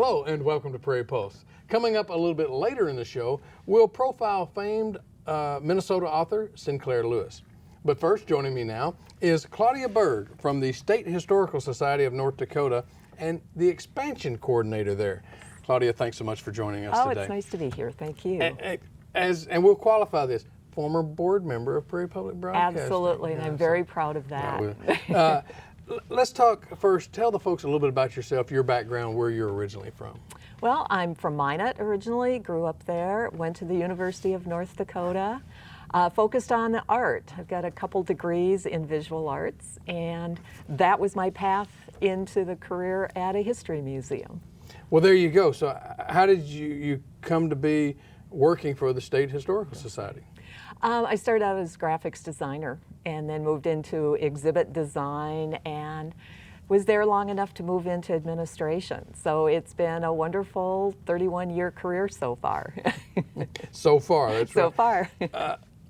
Hello and welcome to Prairie Pulse. Coming up a little bit later in the show, we'll profile famed Minnesota author Sinclair Lewis. But first, joining me now is Claudia Berg from the State Historical Society of North Dakota and the expansion coordinator there. Claudia, thanks so much for joining us today. Oh, it's nice to be here. Thank you. And we'll qualify this. Former board member of Prairie Public Broadcasting. Absolutely, and I'm very proud of that. Let's talk first. Tell the folks a little bit about yourself, your background, where you're originally from. Well, I'm from Minot originally, grew up there, went to the University of North Dakota, focused on the art. I've got a couple degrees in visual arts, and that was my path into the career at a history museum. Well, there you go. So how did you come to be working for the State Historical Society? I started out as graphics designer and then moved into exhibit design and was there long enough to move into administration. So it's been a wonderful 31-year career so far. So far, that's right. So far.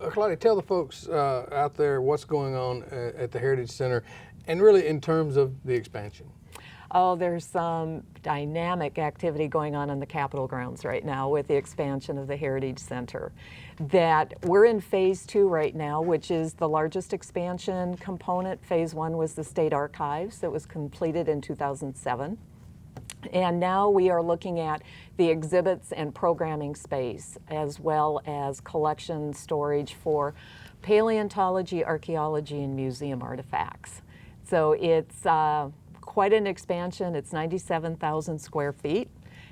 Claudia, tell the folks out there what's going on at the Heritage Center and really in terms of the expansion. Oh, there's some dynamic activity going on the Capitol grounds right now with the expansion of the Heritage Center. That we're in phase 2 right now, which is the largest expansion component. Phase 1 was the State Archives that was completed in 2007. And now we are looking at the exhibits and programming space, as well as collection storage for paleontology, archaeology, and museum artifacts. So it's quite an expansion. It's 97,000 square feet.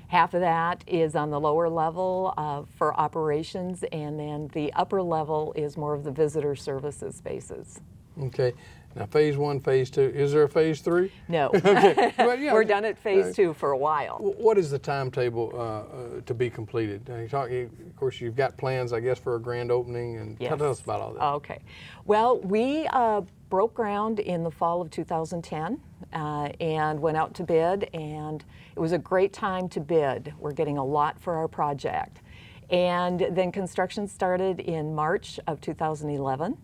Half of that is on the lower level for operations, and then the upper level is more of the visitor services spaces. Okay. Now, phase 1, phase 2. Is there a phase 3? No. Okay. Well, yeah, We're done at phase 2 for a while. What is the timetable to be completed? Of course, you've got plans, I guess, for a grand opening, and Yes. tell us about all that. Okay. Well, we broke ground in the fall of 2010 and went out to bid, and it was a great time to bid. We're getting a lot for our project. And then construction started in March of 2011.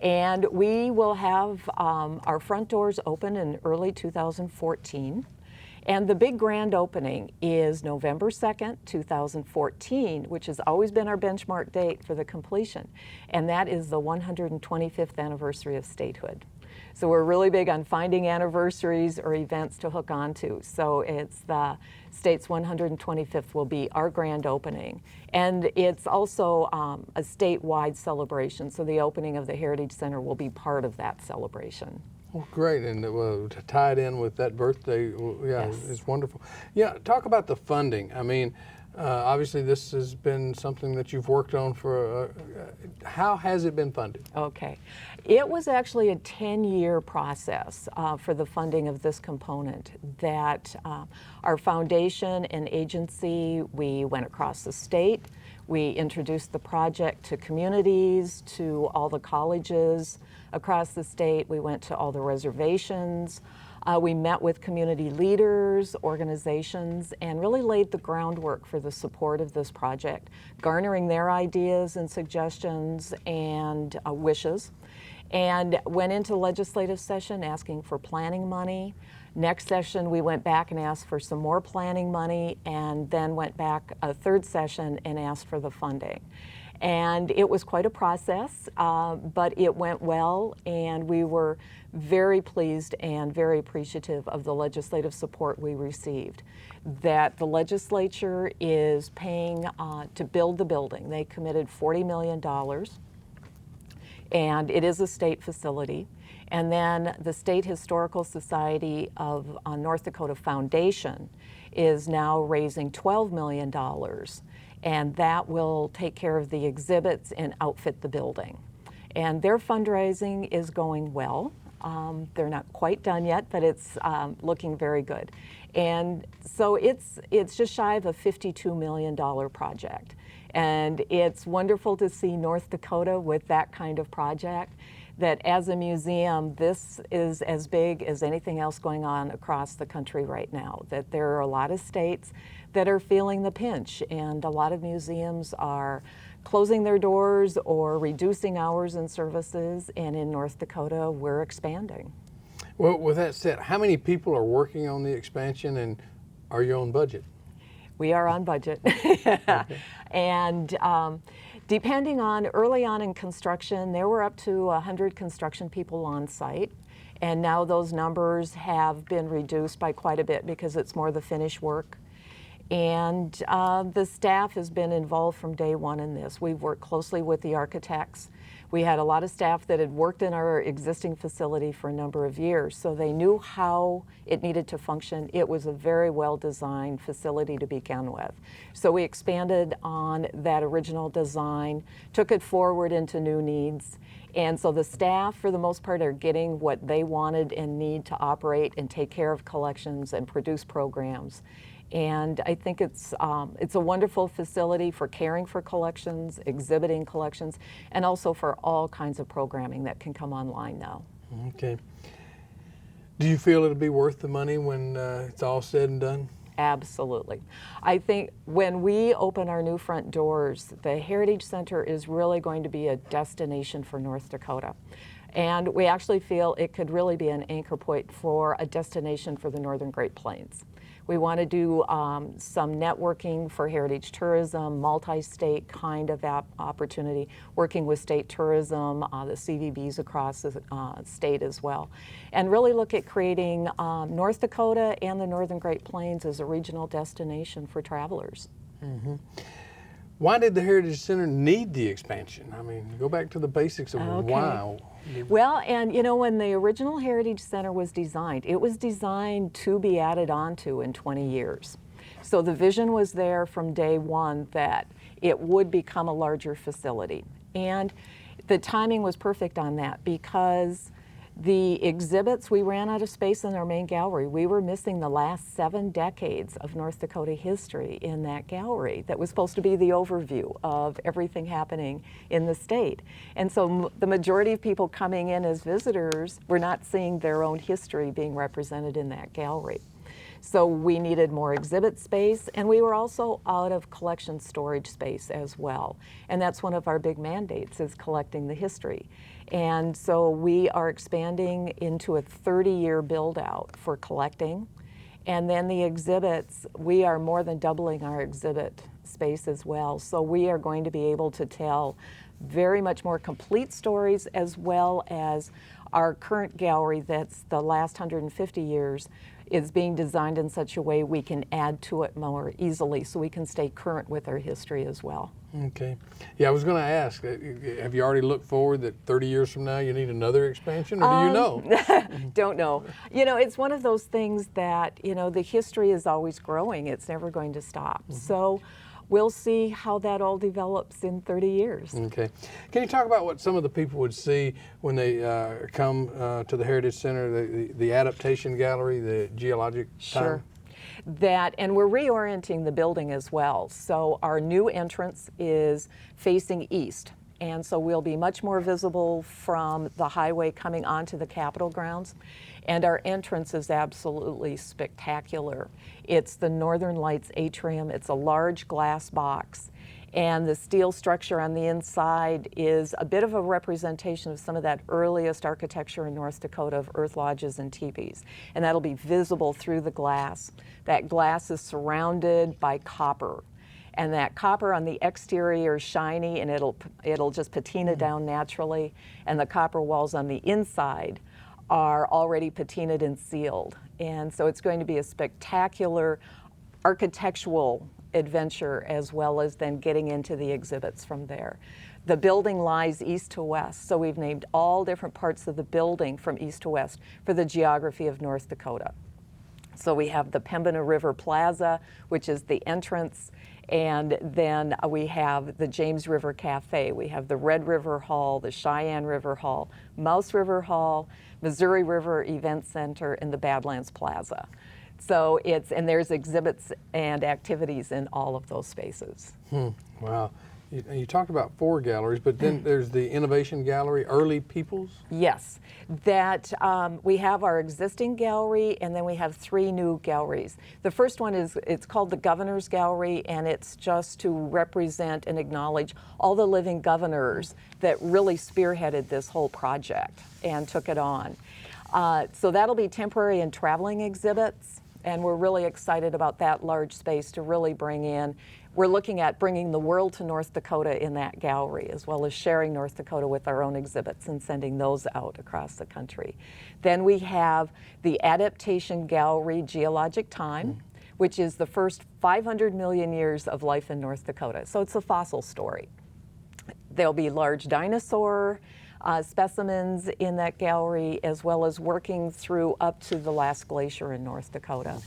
And we will have our front doors open in early 2014. And the big grand opening is November 2nd, 2014, which has always been our benchmark date for the completion. And that is the 125th anniversary of statehood. So we're really big on finding anniversaries or events to hook onto. So it's the state's 125th will be our grand opening. And it's also a statewide celebration. So the opening of the Heritage Center will be part of that celebration. Oh, great, and to tie it in with that birthday, yeah, Yes. It's wonderful. Yeah, talk about the funding. I mean, obviously this has been something that you've worked on for, how has it been funded? Okay. It was actually a 10-year process for the funding of this component that our foundation and agency, we went across the state. We introduced the project to communities, to all the colleges across the state. We went to all the reservations. We met with community leaders, organizations, and really laid the groundwork for the support of this project, garnering their ideas and suggestions and wishes, and went into legislative session asking for planning money. Next session, we went back and asked for some more planning money, and then went back a third session and asked for the funding. And it was quite a process, but it went well, and we were very pleased and very appreciative of the legislative support we received. That the legislature is paying to build the building. They committed $40 million, and it is a state facility. And then the State Historical Society of North Dakota Foundation is now raising $12 million. And that will take care of the exhibits and outfit the building. And their fundraising is going well. They're not quite done yet, but it's looking very good. And so it's just shy of a $52 million project. And it's wonderful to see North Dakota with that kind of project. That as a museum, this is as big as anything else going on across the country right now. That there are a lot of states that are feeling the pinch, and a lot of museums are closing their doors or reducing hours and services, and in North Dakota, we're expanding. Well, with that said, how many people are working on the expansion, and Are you on budget? We are on budget. And depending on, early on in construction, there were up to 100 construction people on site. And now those numbers have been reduced by quite a bit because it's more the finish work. And the staff has been involved from day one in this. We've worked closely with the architects. We had a lot of staff that had worked in our existing facility for a number of years, so they knew how it needed to function. It was a very well-designed facility to begin with. So we expanded on that original design, took it forward into new needs, and so the staff, for the most part, are getting what they wanted and need to operate and take care of collections and produce programs. And I think it's a wonderful facility for caring for collections, exhibiting collections, and also for all kinds of programming that can come online now. Okay. Do you feel it'll be worth the money when it's all said and done? Absolutely. I think when we open our new front doors, the Heritage Center is really going to be a destination for North Dakota. And we actually feel it could really be an anchor point for a destination for the Northern Great Plains. We want to do some networking for heritage tourism, multi-state kind of opportunity, working with state tourism, the CVBs across the state as well, and really look at creating North Dakota and the Northern Great Plains as a regional destination for travelers. Mm-hmm. Why did the Heritage Center need the expansion? I mean, go back to the basics of why. Well, and you know, when the original Heritage Center was designed, it was designed to be added onto in 20 years. So the vision was there from day one that it would become a larger facility. And the timing was perfect on that because the exhibits, we ran out of space in our main gallery. We were missing the last 7 decades of North Dakota history in that gallery that was supposed to be the overview of everything happening in the state. And so the majority of people coming in as visitors were not seeing their own history being represented in that gallery. So we needed more exhibit space, and we were also out of collection storage space as well. And that's one of our big mandates, is collecting the history. And so we are expanding into a 30-year build-out for collecting. And then the exhibits, we are more than doubling our exhibit space as well. So we are going to be able to tell very much more complete stories, as well as our current gallery that's the last 150 years is being designed in such a way we can add to it more easily, so we can stay current with our history as well. Okay. Yeah, I was going to ask, have you already looked forward that 30 years from now you need another expansion, or do you know? Don't know. You know, it's one of those things that, you know, the history is always growing. It's never going to stop. Mm-hmm. So we'll see how that all develops in 30 years. Okay. Can you talk about what some of the people would see when they come to the Heritage Center, the adaptation gallery, the geologic time? Sure. That, and we're reorienting the building as well. So our new entrance is facing east. And so we'll be much more visible from the highway coming onto the Capitol grounds. And our entrance is absolutely spectacular. It's the Northern Lights atrium. It's a large glass box. And the steel structure on the inside is a bit of a representation of some of that earliest architecture in North Dakota of earth lodges and teepees. And that'll be visible through the glass. That glass is surrounded by copper. And that copper on the exterior is shiny, and it'll just patina down naturally. And the copper walls on the inside are already patinaed and sealed. And so it's going to be a spectacular architectural adventure, as well as then getting into the exhibits from there. The building lies east to west, so we've named all different parts of the building from east to west for the geography of North Dakota. So we have the Pembina River Plaza, which is the entrance, and then we have the James River Cafe. We have the Red River Hall, the Cheyenne River Hall, Mouse River Hall, Missouri River Event Center, and the Badlands Plaza. So and there's exhibits and activities in all of those spaces. Wow. You talked about 4 galleries, but then there's the Innovation Gallery, Early Peoples? Yes, that we have our existing gallery, and then we have 3 new galleries. The first one it's called the Governor's Gallery, and it's just to represent and acknowledge all the living governors that really spearheaded this whole project and took it on. So that'll be temporary and traveling exhibits. And we're really excited about that large space to really bring in. We're looking at bringing the world to North Dakota in that gallery, as well as sharing North Dakota with our own exhibits and sending those out across the country. Then we have the Adaptation Gallery Geologic Time, which is the first 500 million years of life in North Dakota. So it's a fossil story. There'll be large dinosaur specimens in that gallery, as well as working through up to the last glacier in North Dakota.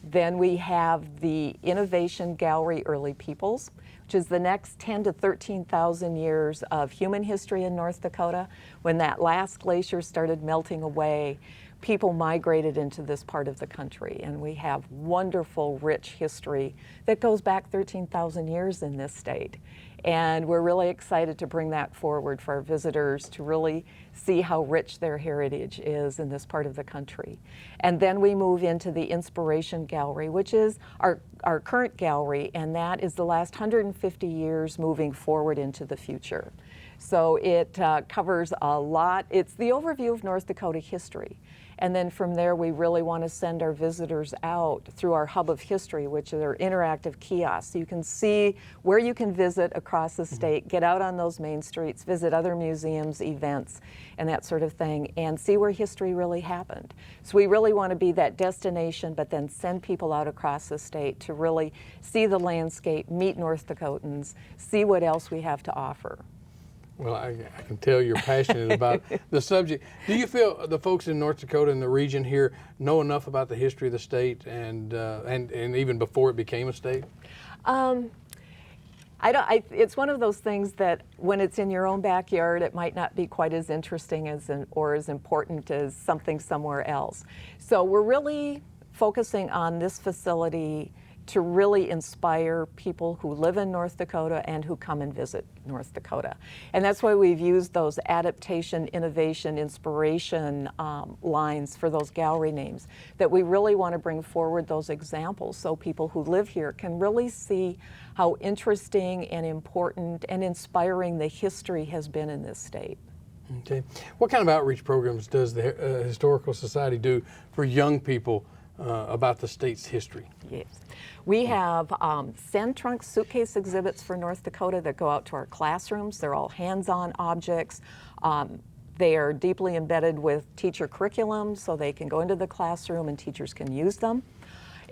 Then we have the Innovation Gallery Early Peoples, which is the next 10 to 13,000 years of human history in North Dakota. When that last glacier started melting away, people migrated into this part of the country, and we have wonderful, rich history that goes back 13,000 years in this state. And we're really excited to bring that forward for our visitors to really see how rich their heritage is in this part of the country. And then we move into the Inspiration Gallery, which is our current gallery, and that is the last 150 years moving forward into the future. So it covers a lot. It's the overview of North Dakota history. And then from there, we really want to send our visitors out through our Hub of History, which are interactive kiosks. So you can see where you can visit across the state, get out on those main streets, visit other museums, events, and that sort of thing, and see where history really happened. So we really want to be that destination, but then send people out across the state to really see the landscape, meet North Dakotans, see what else we have to offer. Well, I can tell you're passionate about the subject. Do you feel the folks in North Dakota and the region here know enough about the history of the state and even before it became a state? It's one of those things that when it's in your own backyard, it might not be quite as interesting or as important as something somewhere else. So we're really focusing on this facility to really inspire people who live in North Dakota and who come and visit North Dakota. And that's why we've used those adaptation, innovation, inspiration lines for those gallery names, that we really want to bring forward those examples so people who live here can really see how interesting and important and inspiring the history has been in this state. Okay. What kind of outreach programs does the Historical Society do for young people about the state's history? Yes. We have sand trunk suitcase exhibits for North Dakota that go out to our classrooms. They're all hands-on objects. They are deeply embedded with teacher curriculum, so they can go into the classroom and teachers can use them.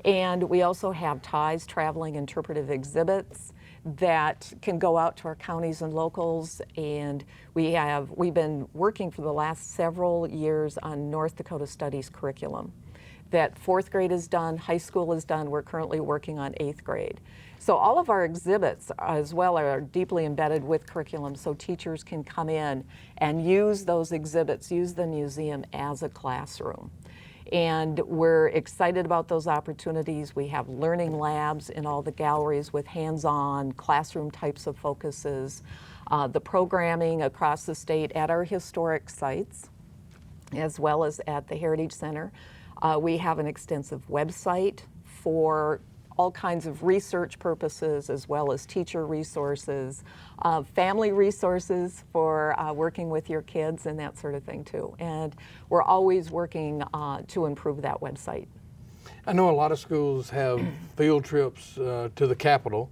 And we also have TIES, traveling interpretive exhibits, that can go out to our counties and locals. And we've been working for the last several years on North Dakota Studies curriculum. That fourth grade is done, high school is done, we're currently working on 8th grade. So all of our exhibits as well are deeply embedded with curriculum, so teachers can come in and use those exhibits, use the museum as a classroom. And we're excited about those opportunities. We have learning labs in all the galleries with hands-on classroom types of focuses, the programming across the state at our historic sites, as well as at the Heritage Center. We have an extensive website for all kinds of research purposes, as well as teacher resources, family resources for working with your kids and that sort of thing too. And we're always working to improve that website. I know a lot of schools have field trips to the Capitol.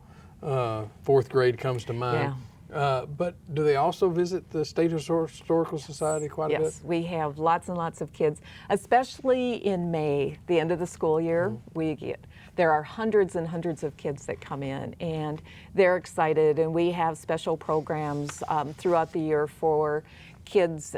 Fourth grade comes to mind. Yeah. But do they also visit the State Historical Society quite a bit? Yes, we have lots and lots of kids, especially in May, the end of the school year. There are hundreds and hundreds of kids that come in, and they're excited, and we have special programs throughout the year for kids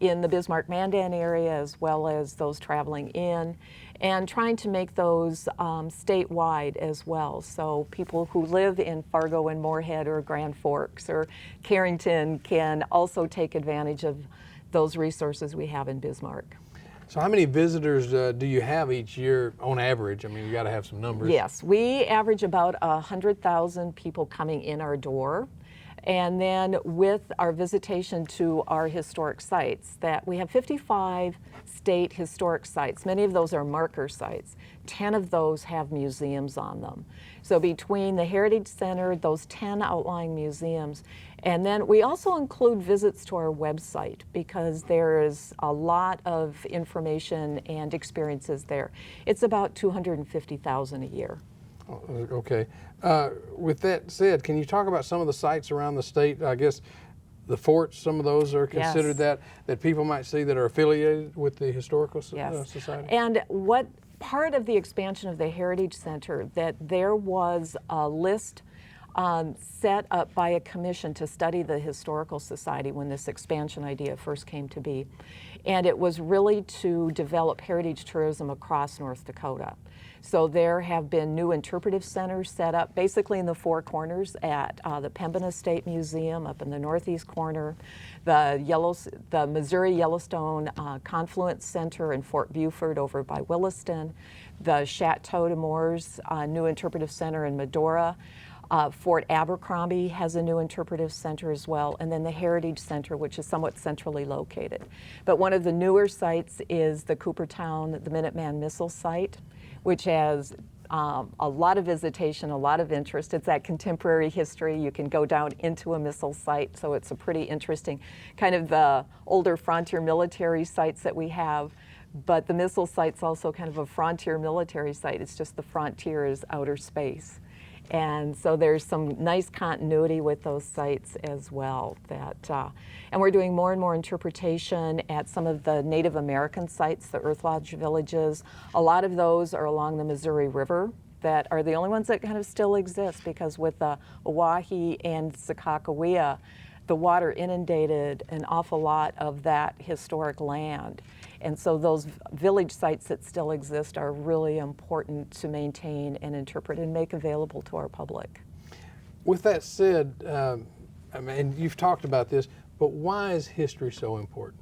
in the Bismarck-Mandan area, as well as those traveling in, and trying to make those statewide as well. So people who live in Fargo and Moorhead or Grand Forks or Carrington can also take advantage of those resources we have in Bismarck. So how many visitors do you have each year on average? I mean, you got to have some numbers. Yes, we average about 100,000 people coming in our door. And then with our visitation to our historic sites, that we have 55 state historic sites. Many of those are marker sites. 10 of those have museums on them. So between the Heritage Center, those 10 outlying museums, and then we also include visits to our website because there is a lot of information and experiences there. It's about 250,000 a year. Okay. With that said, can you talk about some of the sites around the state? I guess the forts, some of those are considered that people might see that are affiliated with the Historical Society? And what part of the expansion of the Heritage Center, that there was a list set up by a commission to study the Historical Society when this expansion idea first came to be. And it was really to develop heritage tourism across North Dakota. So there have been new interpretive centers set up basically in the four corners at the Pembina State Museum up in the northeast corner, the Missouri Yellowstone Confluence Center in Fort Buford over by Williston, the Chateau de Moors new interpretive center in Medora. Fort Abercrombie has a new interpretive center as well, and then the Heritage Center, which is somewhat centrally located. But one of the newer sites is the Coopertown, the Minuteman Missile Site, which has a lot of visitation, a lot of interest. It's that contemporary history. You can go down into a missile site, so it's a pretty interesting, kind of the older frontier military sites that we have. But the missile site's also kind of a frontier military site. It's just the frontier is outer space. And so there's some nice continuity with those sites as well. And we're doing more and more interpretation at some of the Native American sites, the Earth Lodge villages. A lot of those are along the Missouri River that are the only ones that kind of still exist, because with the Oahe and Sakakawea, the water inundated an awful lot of that historic land. And so those village sites that still exist are really important to maintain and interpret and make available to our public. With that said, I mean, you've talked about this, but why is history so important?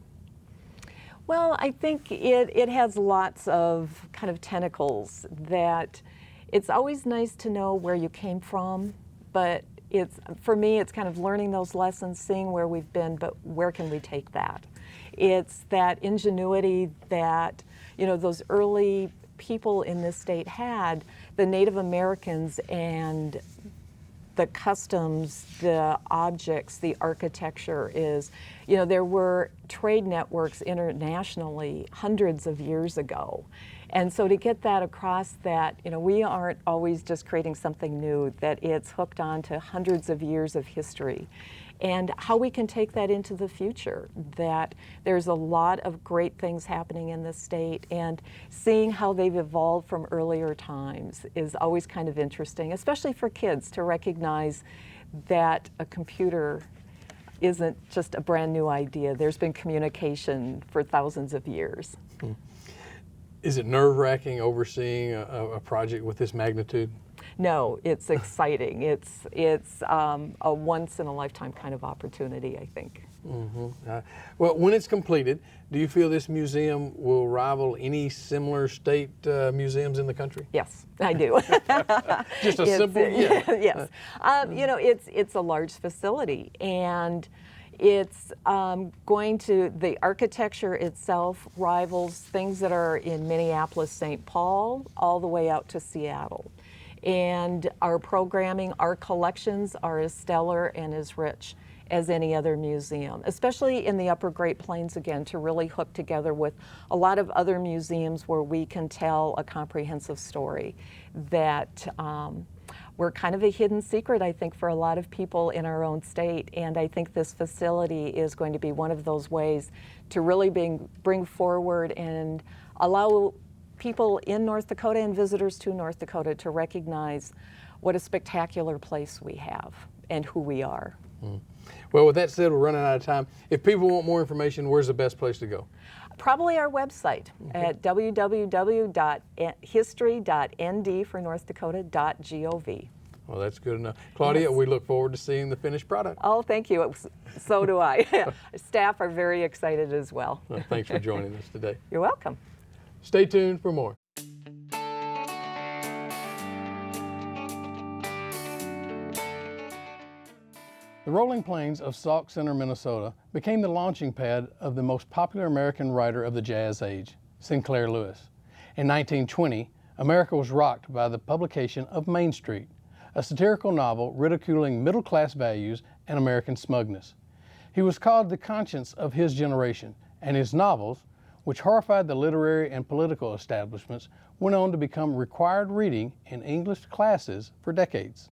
Well, I think it has lots of kind of tentacles that it's always nice to know where you came from, but for me, it's kind of learning those lessons, seeing where we've been, but where can we take that? It's that ingenuity that, those early people in this state had, the Native Americans, and the customs, the objects, the architecture is, there were trade networks internationally hundreds of years ago. And so to get that across that, we aren't always just creating something new, that it's hooked on to hundreds of years of history. And how we can take that into the future, that there's a lot of great things happening in the state, and seeing how they've evolved from earlier times is always kind of interesting, especially for kids, to recognize that a computer isn't just a brand new idea. There's been communication for thousands of years. Is it nerve-wracking overseeing a project with this magnitude? No, it's exciting. It's a once-in-a-lifetime kind of opportunity, I think. Mm-hmm. Well, when it's completed, do you feel this museum will rival any similar state museums in the country? Yes, I do. Just a simple yes. Yes. It's a large facility, and it's the architecture itself rivals things that are in Minneapolis, St. Paul, all the way out to Seattle. And our programming, our collections are as stellar and as rich as any other museum, especially in the Upper Great Plains, again, to really hook together with a lot of other museums where we can tell a comprehensive story that we're kind of a hidden secret, I think, for a lot of people in our own state. And I think this facility is going to be one of those ways to really bring forward and allow people in North Dakota and visitors to North Dakota to recognize what a spectacular place we have and who we are. Mm. Well, with that said, we're running out of time. If people want more information, where's the best place to go? Probably our website at www.history.nd for northdakota.gov. Well, that's good enough. Claudia, yes. We look forward to seeing the finished product. Oh, thank you. So do I. Staff are very excited as well. Well, thanks for joining us today. You're welcome. Stay tuned for more. The rolling plains of Sauk Centre, Minnesota became the launching pad of the most popular American writer of the Jazz Age, Sinclair Lewis. In 1920, America was rocked by the publication of Main Street, a satirical novel ridiculing middle-class values and American smugness. He was called the conscience of his generation, and his novels, which horrified the literary and political establishments, went on to become required reading in English classes for decades.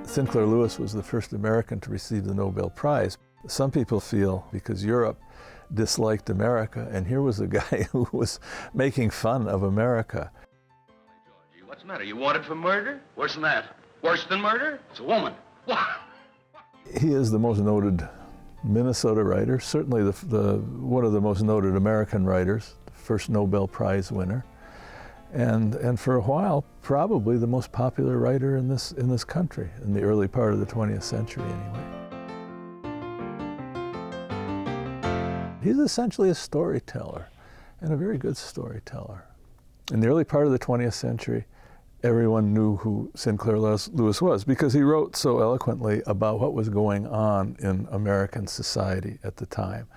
Sinclair Lewis was the first American to receive the Nobel Prize. Some people feel because Europe disliked America, and here was a guy who was making fun of America. What's the matter? You wanted for murder? Worse than that. Worse than murder? It's a woman. What? He is the most noted Minnesota writer, certainly one of the most noted American writers, the first Nobel Prize winner, and for a while probably the most popular writer in this country in the early part of the 20th century anyway. He's essentially a storyteller, and a very good storyteller. In the early part of the 20th century, everyone knew who Sinclair Lewis was because he wrote so eloquently about what was going on in American society at the time.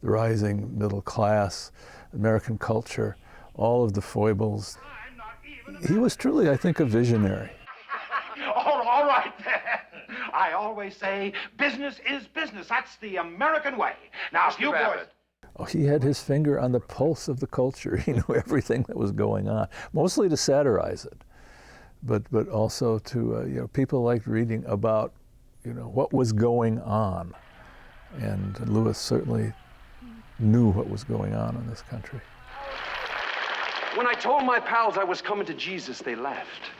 The rising middle class, American culture, all of the foibles. He was truly, I think, a visionary. All right then. I always say business is business. That's the American way. Now, you boys. Oh, he had his finger on the pulse of the culture. He knew everything that was going on, mostly to satirize it, but also to people liked reading about what was going on, and Lewis certainly knew what was going on in this country. When I told my pals I was coming to Jesus, they laughed.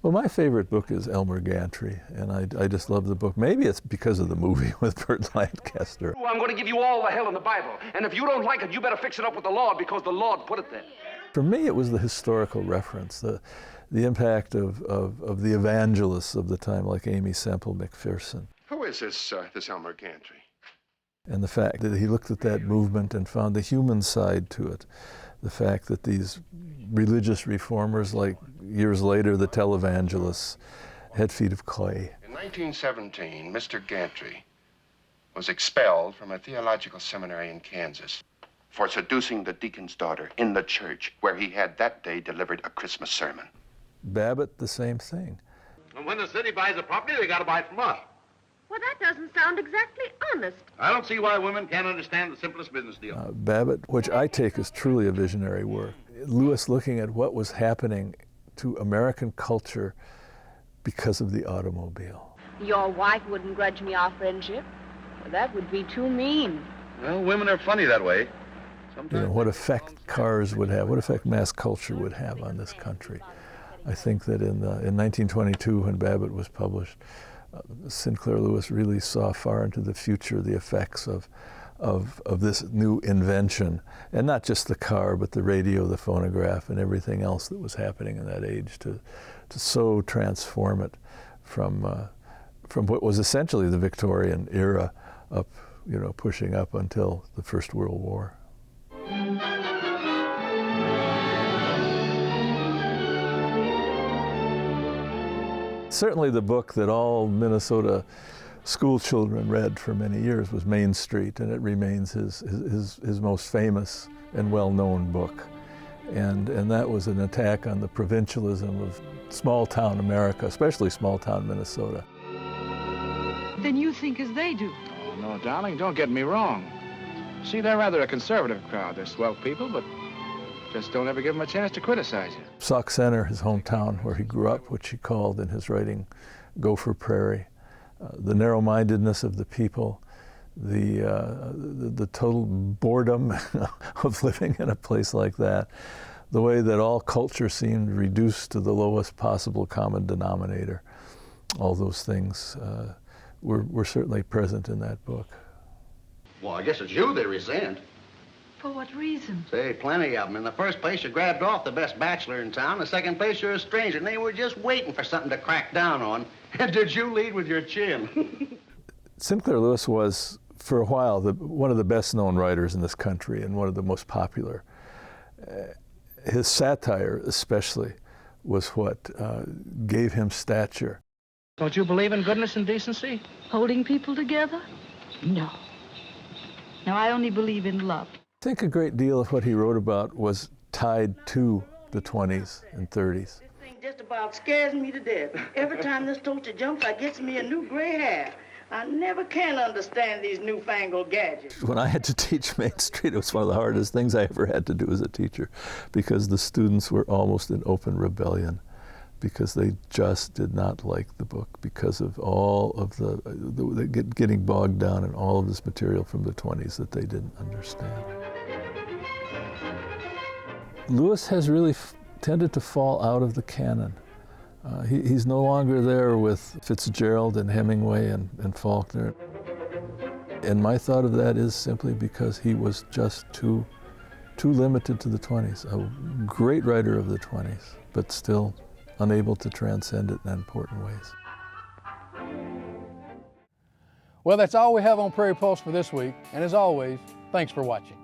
Well, my favorite book is Elmer Gantry, and I just love the book. Maybe it's because of the movie with Burt Lancaster. I'm going to give you all the hell in the Bible, and if you don't like it, you better fix it up with the Lord, because the Lord put it there. For me, it was the historical reference, the impact of the evangelists of the time, like Aimee Semple McPherson. Who is this Elmer Gantry? And the fact that he looked at that movement and found the human side to it. The fact that these religious reformers, like years later the televangelists, had feet of clay. In 1917, Mr. Gantry was expelled from a theological seminary in Kansas for seducing the deacon's daughter in the church where he had that day delivered a Christmas sermon. Babbitt, the same thing. And when the city buys a property, they got to buy it from us. Well, that doesn't sound exactly honest. I don't see why women can't understand the simplest business deal. Babbitt, which I take as truly a visionary work. Lewis looking at what was happening to American culture because of the automobile. Your wife wouldn't grudge me our friendship. Well, that would be too mean. Well, women are funny that way. Sometimes. What effect cars would have, what effect mass culture would have on this country. I think that in 1922, when Babbitt was published, Sinclair Lewis really saw far into the future the effects of this new invention, and not just the car, but the radio, the phonograph, and everything else that was happening in that age to so transform it from what was essentially the Victorian era up, pushing up until the First World War. Certainly the book that all Minnesota school children read for many years was Main Street, and it remains his most famous and well-known book. And that was an attack on the provincialism of small-town America, especially small-town Minnesota. Then you think as they do. Oh, no, darling, don't get me wrong. See, they're rather a conservative crowd. They're swell people, but just don't ever give them a chance to criticize you. Sauk Centre, his hometown where he grew up, which he called in his writing Gopher Prairie. The narrow-mindedness of the people, the total boredom of living in a place like that, the way that all culture seemed reduced to the lowest possible common denominator. All those things were certainly present in that book. Well, I guess it's you they resent. For what reason? Say, plenty of them. In the first place, you grabbed off the best bachelor in town. The second place, you're a stranger, and they were just waiting for something to crack down on. And did you lead with your chin? Sinclair Lewis was, for a while, one of the best-known writers in this country and one of the most popular. His satire, especially, was what gave him stature. Don't you believe in goodness and decency? Holding people together? No. No, I only believe in love. I think a great deal of what he wrote about was tied to the 20s and 30s. This thing just about scares me to death. Every time this toaster jumps, I gets me a new gray hair. I never can understand these newfangled gadgets. When I had to teach Main Street, it was one of the hardest things I ever had to do as a teacher, because the students were almost in open rebellion, because they just did not like the book because of all of the getting bogged down in all of this material from the 20s that they didn't understand. Lewis has really tended to fall out of the canon. He's no longer there with Fitzgerald and Hemingway and Faulkner. And my thought of that is simply because he was just too limited to the 20s. A great writer of the 20s, but still unable to transcend it in important ways. Well, that's all we have on Prairie Pulse for this week. And as always, thanks for watching.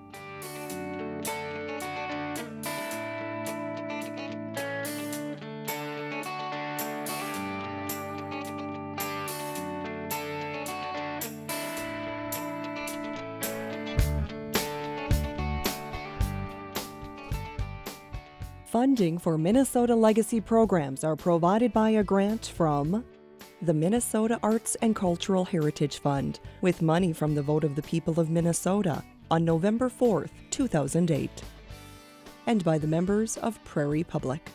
Funding for Minnesota Legacy programs are provided by a grant from the Minnesota Arts and Cultural Heritage Fund, with money from the vote of the people of Minnesota on November 4th, 2008, and by the members of Prairie Public.